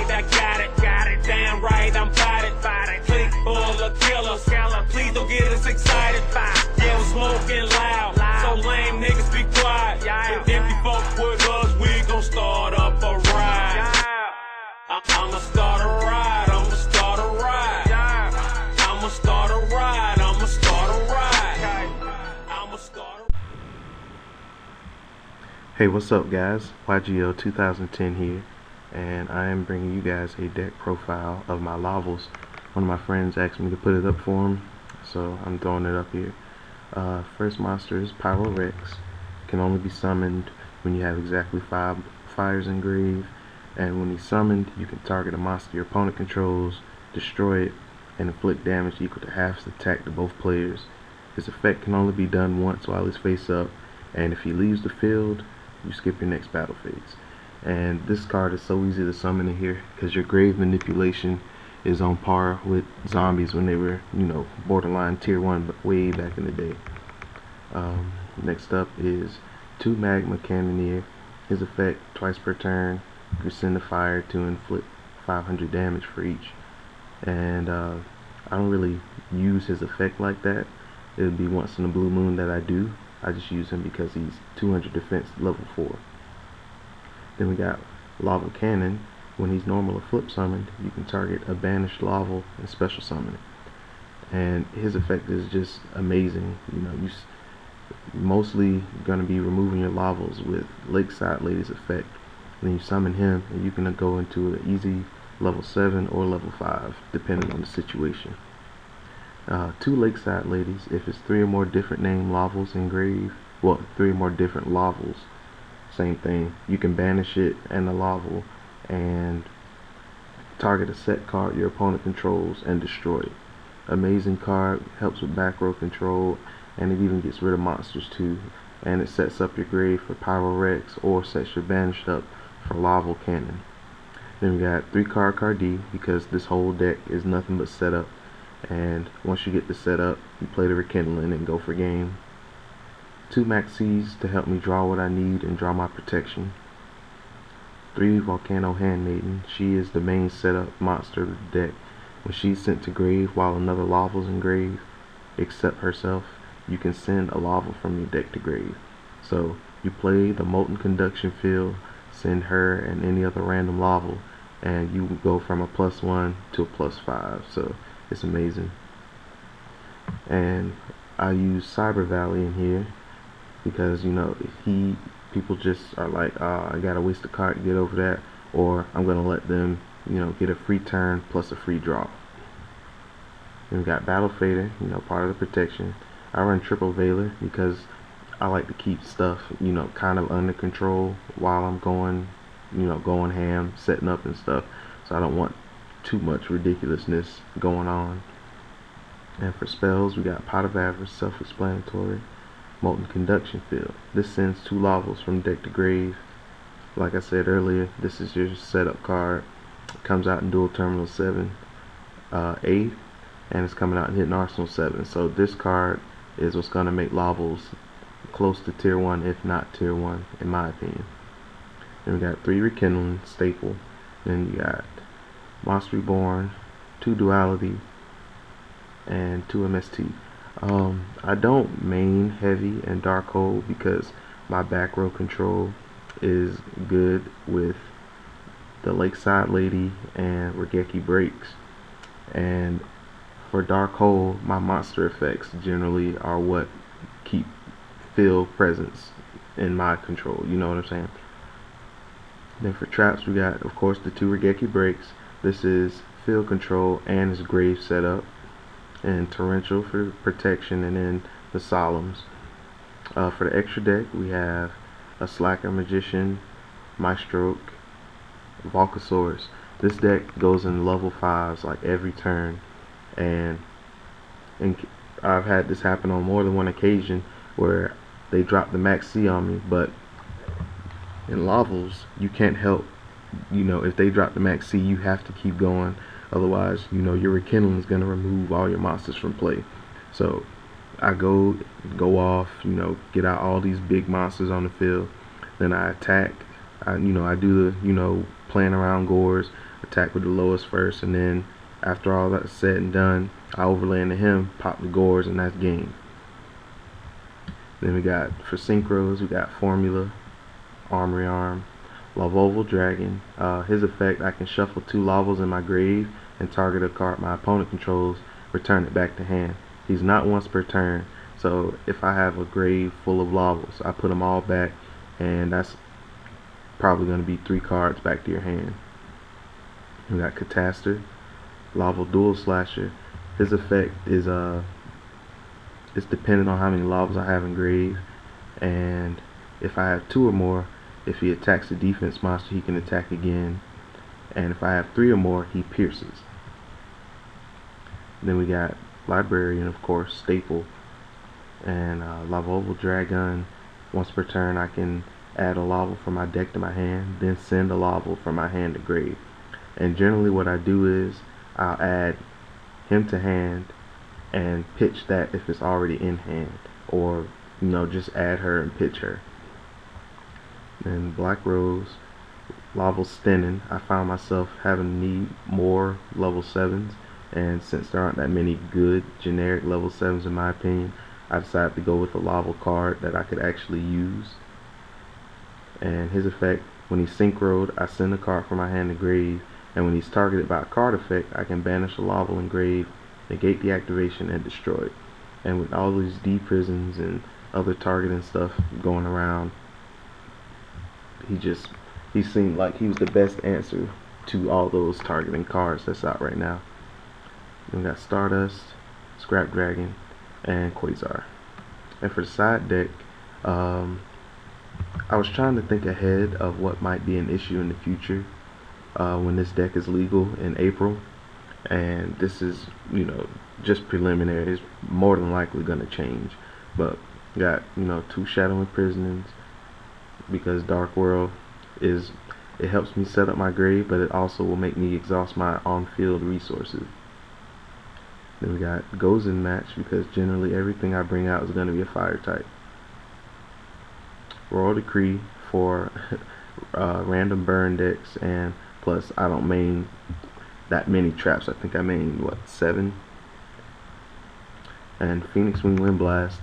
right, I got it, damn right, I'm bout it. Click full of killers, please don't get us excited. Yeah, we're smoking loud, so lame niggas be quiet. If you fuck with us, we gon' start up a ride. I'ma start a ride, I'ma start a ride. I'ma start a ride, I'ma start a ride. I'ma start a... Hey, what's up guys? YGO 2010 here, and I am bringing you guys a deck profile of my Lavals. One of my friends asked me to put it up for him, so I'm throwing it up here. First monster is Pyro Rex. Can only be summoned when you have exactly 5 fires in grave, and when he's summoned you can target a monster your opponent controls, destroy it, and inflict damage equal to half the attack to both players. His effect can only be done once while he's face up, and if he leaves the field, you skip your next battle phase. And this card is so easy to summon in here because your grave manipulation is on par with zombies when they were, borderline tier 1 way back in the day. Next up is 2 Magma Cannoneer. His effect, twice per turn, you send a fire to inflict 500 damage for each. And I don't really use his effect like that. It would be once in a blue moon that I do. I just use him because he's 200 defense, level 4. Then we got Lava Cannon. When he's normal or flip summoned, you can target a banished Laval and special summon it. And his effect is just amazing. You're mostly going to be removing your Lavals with Lakeside Lady's effect. Then you summon him, and you can go into an easy level 7 or level 5, depending on the situation. 2 Lakeside Ladies. If it's 3 or more different named Lavals in grave, 3 or more different Lavals, same thing. You can banish it and the Laval and target a set card your opponent controls and destroy it. Amazing card, helps with back row control, and it even gets rid of monsters too. And it sets up your grave for Pyro Rex or sets your banished up for Lava Cannon. Then we got 3 Cardi because this whole deck is nothing but setup. And once you get the setup, you play the Rekindling and go for game. 2 Maxis to help me draw what I need and draw my protection. 3 Volcano Handmaiden. She is the main setup monster of the deck. When she's sent to grave while another Laval's in grave, except herself, you can send a Laval from your deck to grave. So you play the Molten Conduction field, send her and any other random Laval, and you go from a +1 to a +5. So it's amazing. And I use Cyber Valley in here because people just are like, I gotta waste a card to get over that, or I'm gonna let them get a free turn plus a free draw. Then we got Battle Fader, part of the protection. I run Triple Veiler because I like to keep stuff kind of under control while I'm going ham, setting up and stuff, so I don't want too much ridiculousness going on. And for spells, we got Pot of Avarice, self-explanatory. Molten Conduction field. This sends 2 Lavals from deck to grave. Like I said earlier, this is your setup card. It comes out in Dual Terminal 7, 8, and it's coming out in Hidden Arsenal 7. So this card is what's going to make Lavals close to tier 1, if not tier 1, in my opinion. Then we got 3 Rekindling, staple. Then you got Monster Reborn, 2 Duality, and 2 MST. I don't main heavy and dark hole because my back row control is good with the Lakeside Lady and Regeki Breaks, and for dark hole my monster effects generally are what keep field presence in my control, you know what I'm saying. Then for traps, we got of course the 2 Regeki Breaks. This is field control and is grave setup, and Torrential for protection, and then the Solemns. For the extra deck, we have a Slacker Magician, Maestroke, Volcasaurus. This deck goes in level 5s like every turn, and I've had this happen on more than one occasion where they drop the Max C on me, but in Lavals you can't help, if they drop the Max C, you have to keep going. Otherwise, your Rekindling is going to remove all your monsters from play. So I go off, get out all these big monsters on the field. Then I attack. I do the, playing around gores, attack with the lowest first, and then after all that's said and done, I overlay into him, pop the gores, and that's game. Then we got, for synchros, we got Formula, Armory Arm, Laval Dragon. His effect, I can shuffle 2 Lavals in my grave and target a card my opponent controls, return it back to hand. He's not once per turn, so if I have a grave full of Lavals, I put them all back, and that's probably going to be 3 cards back to your hand. We got Cataster, Laval Dual Slasher. His effect is it's dependent on how many Lavals I have in grave, and if I have 2 or more, if he attacks a defense monster, he can attack again, and if I have 3 or more, he pierces. Then we got Librarian, of course, staple, and Laval Dragon. Once per turn, I can add a Laval from my deck to my hand, then send a Laval from my hand to grave. And generally what I do is I'll add him to hand and pitch that if it's already in hand, or just add her and pitch her. Then Black Rose, Laval Stenin. I found myself having to need more level 7s, and since there aren't that many good generic level 7s in my opinion, I decided to go with a Laval card that I could actually use. And his effect, when he's synchroed, I send a card from my hand to grave, and when he's targeted by a card effect, I can banish a Laval in grave, negate the activation, and destroy it. And with all these D-prisons and other targeting stuff going around, he seemed like he was the best answer to all those targeting cards that's out right now. Then we got Stardust, Scrap Dragon, and Quasar. And for the side deck, I was trying to think ahead of what might be an issue in the future when this deck is legal in April, and this is just preliminary. It's more than likely going to change, but got 2 Shadow Imprisonings, because Dark World it helps me set up my grave, but it also will make me exhaust my on-field resources. Then we got Gozen Match, because generally everything I bring out is going to be a fire type. Royal Decree for random burn decks, and plus I don't main that many traps. I think I main 7. And Phoenix Wing Wind Blast.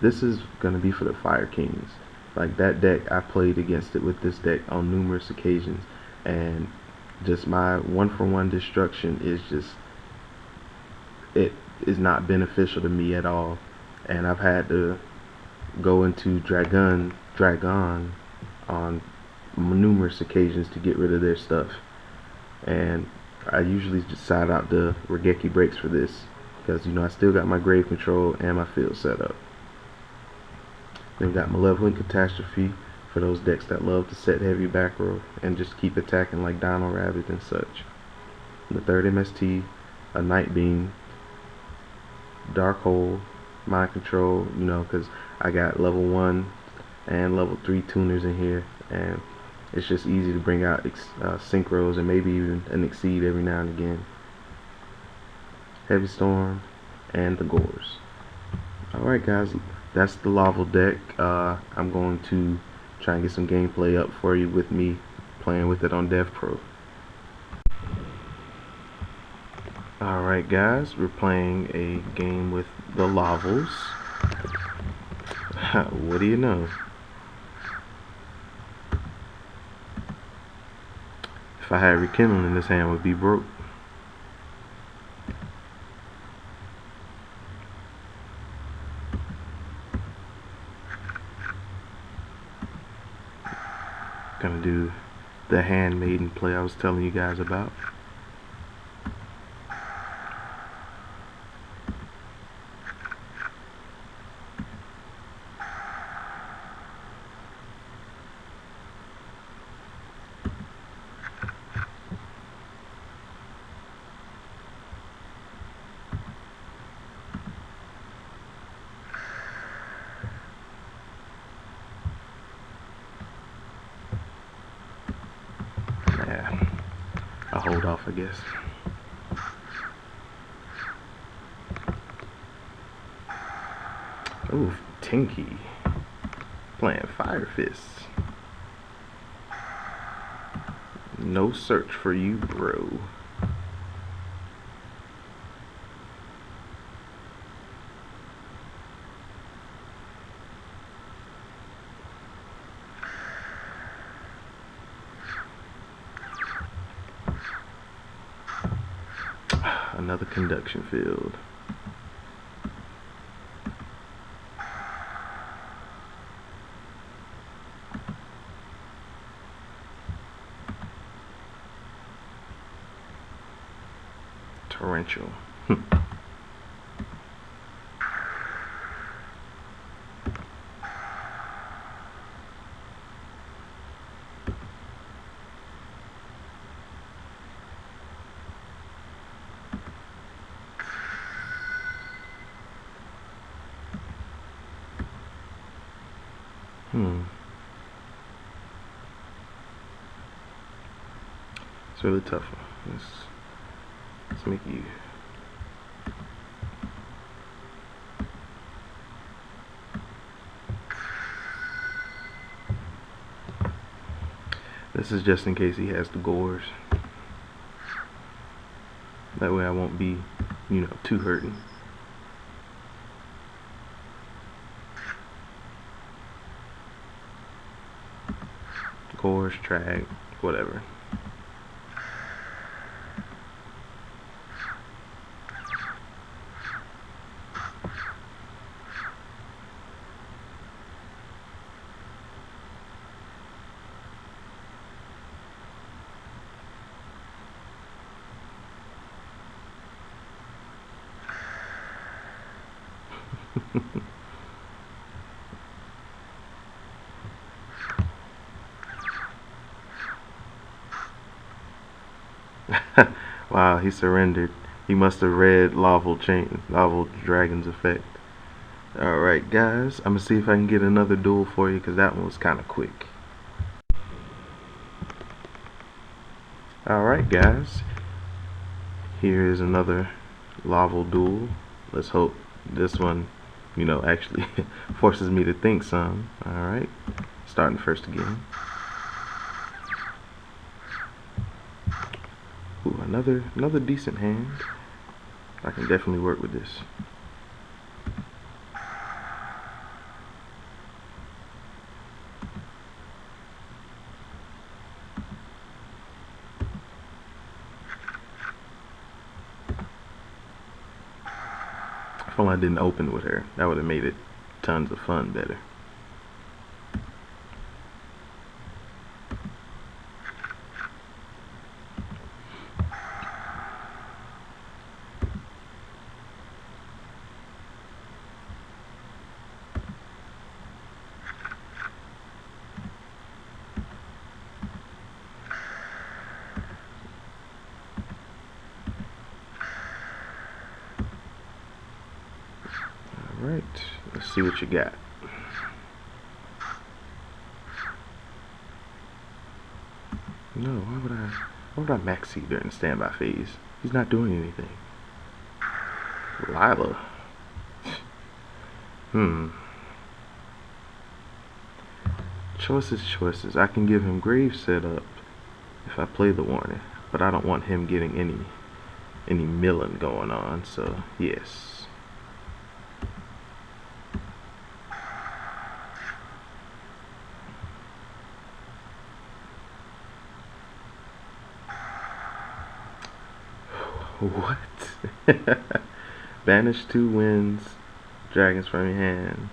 This is gonna be for the Fire Kings. Like, that deck, I played against it with this deck on numerous occasions, and just my 1-for-1 destruction it is not beneficial to me at all, and I've had to go into Dragon on numerous occasions to get rid of their stuff, and I usually just side out the Regeki breaks for this, because I still got my grave control and my field set up. Then we got Malevolent Catastrophe for those decks that love to set heavy back row and just keep attacking like Dino Rabbit and such. The third MST, a Night Beam, Dark Hole, Mind Control, because I got level 1 and level 3 tuners in here, and it's just easy to bring out synchros and maybe even an exceed every now and again. Heavy Storm, and the Gores. Alright guys, that's the Laval deck. I'm going to try and get some gameplay up for you with me playing with it on DevPro. Alright guys, we're playing a game with the Lavals. What do you know? If I had Rekindling, this hand would be broke. Gonna do the Handmaiden play I was telling you guys about. Yeah, I'll hold off, I guess. Ooh, Tinky playing Fire Fists. No search for you, bro. Another conduction field. Torrential. It's really tough. Let's make you. This is just in case he has the gores. That way I won't be, too hurting. Gores, drag, whatever. Wow, he surrendered. He must have read Laval Dragon's effect. Alright guys, I'm gonna see if I can get another duel for you because that one was kind of quick. Alright guys, here is another Laval duel. Let's hope this one, actually forces me to think some. Alright, starting first again. Ooh, another decent hand. I can definitely work with this. If only I didn't open with her, that would have made it tons of fun better. Alright, let's see what you got. No, why would I max seed during the standby phase? He's not doing anything. Lila. Choices. I can give him grave setup if I play the warning, but I don't want him getting any milling going on, so yes. What? Banish 2 wins dragons from your hand.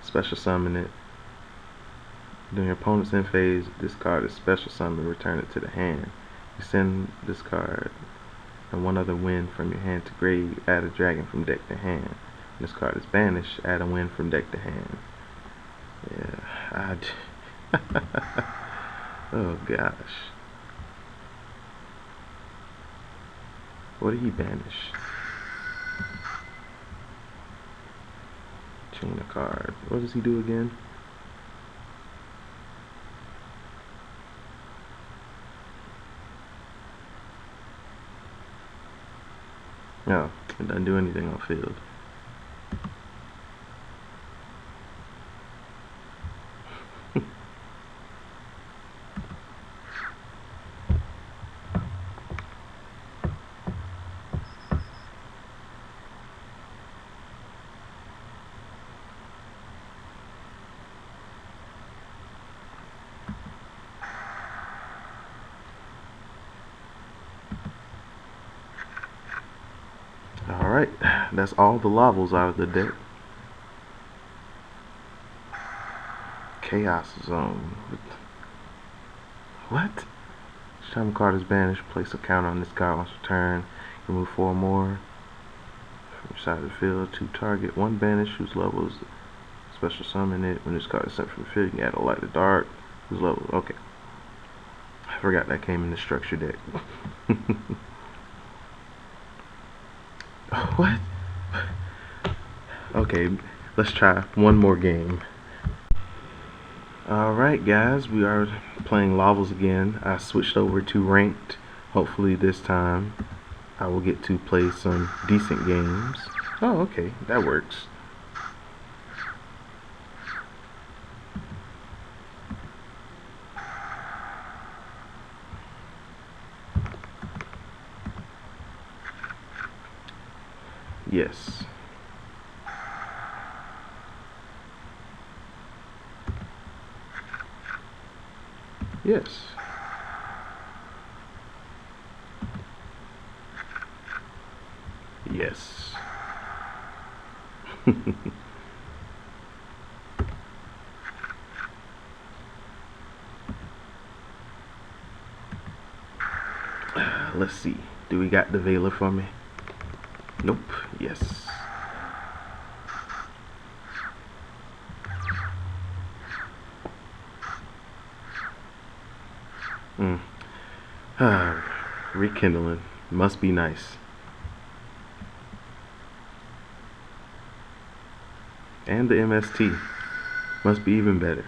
Special summon it. During your opponent's end phase, discard a special summon, return it to the hand. You send this card and one other win from your hand to grave, add a dragon from deck to hand. When this card is banished, add a win from deck to hand. Yeah, oh gosh. What did he banish? Chain a card. What does he do again? No, it doesn't do anything on field. That's all the Lavals out of the deck. Chaos Zone. What? Each time a card is banished, place a counter on this card once per turn. You move 4 more from your side of the field to target one banish whose level is special summon it. When this card is sent from the field, you can add a light or dark whose level. Okay. I forgot that came in the structure deck. What? Okay, let's try one more game. Alright guys, we are playing Lavals again. I switched over to ranked. Hopefully this time I will get to play some decent games. Oh, okay, that works. Yes. Yes. Yes. Let's see. Do we got the Veiler for me? Nope. Yes. Rekindling. Must be nice. And the MST. Must be even better.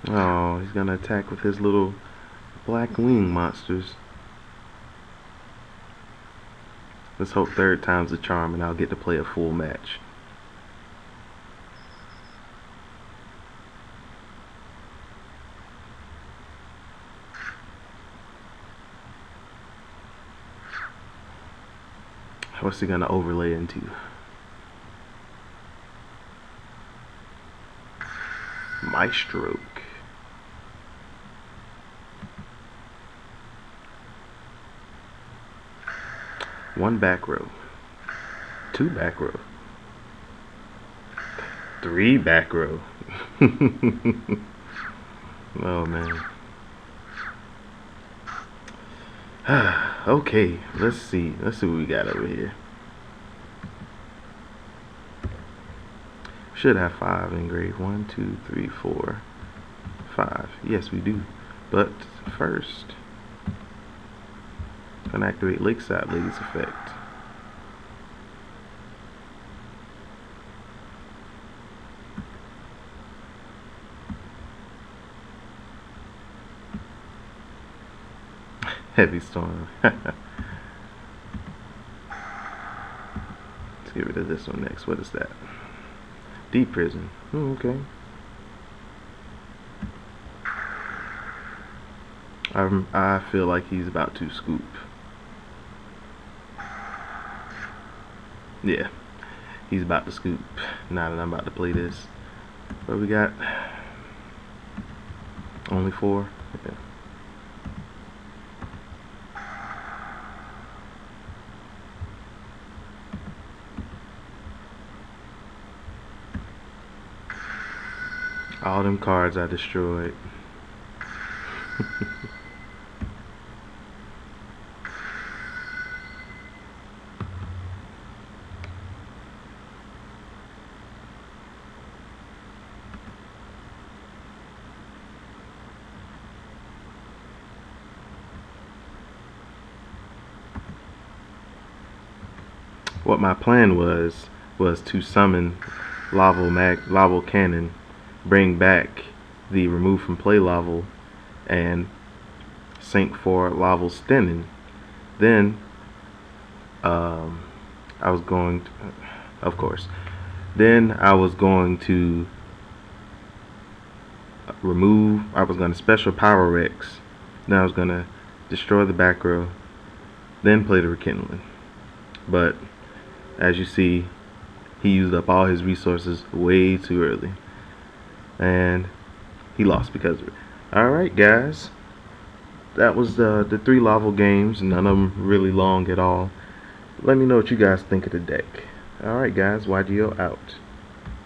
Oh, he's gonna attack with his little black wing monsters. Let's hope third time's a charm and I'll get to play a full match. What's he gonna overlay into? Maestro. One back row. 2 back row. 3 back row. Oh man. Okay, let's see what we got over here. Should have 5 engraved. 1, 2, 3, 4, 5. Yes, we do. But first, I'm gonna activate Lakeside Lady's effect. Heavy Storm. Let's get rid of this one next. What is that? Deep Prison. Oh, okay. I feel like he's about to scoop. Yeah, he's about to scoop. Now that I'm about to play this. What we got? Only 4? Okay. All them cards I destroyed. What my plan was to summon Laval Cannon, bring back the remove from play Laval, and sync for Laval Stenin. Then I was going to, of course, then I was going to remove, I was going to special Power Rex, then I was going to destroy the back row, then play the Rekindling. But as you see, he used up all his resources way too early, and he lost because of it. Alright guys, that was the 3 Laval games, none of them really long at all. Let me know what you guys think of the deck. Alright guys, YGO out.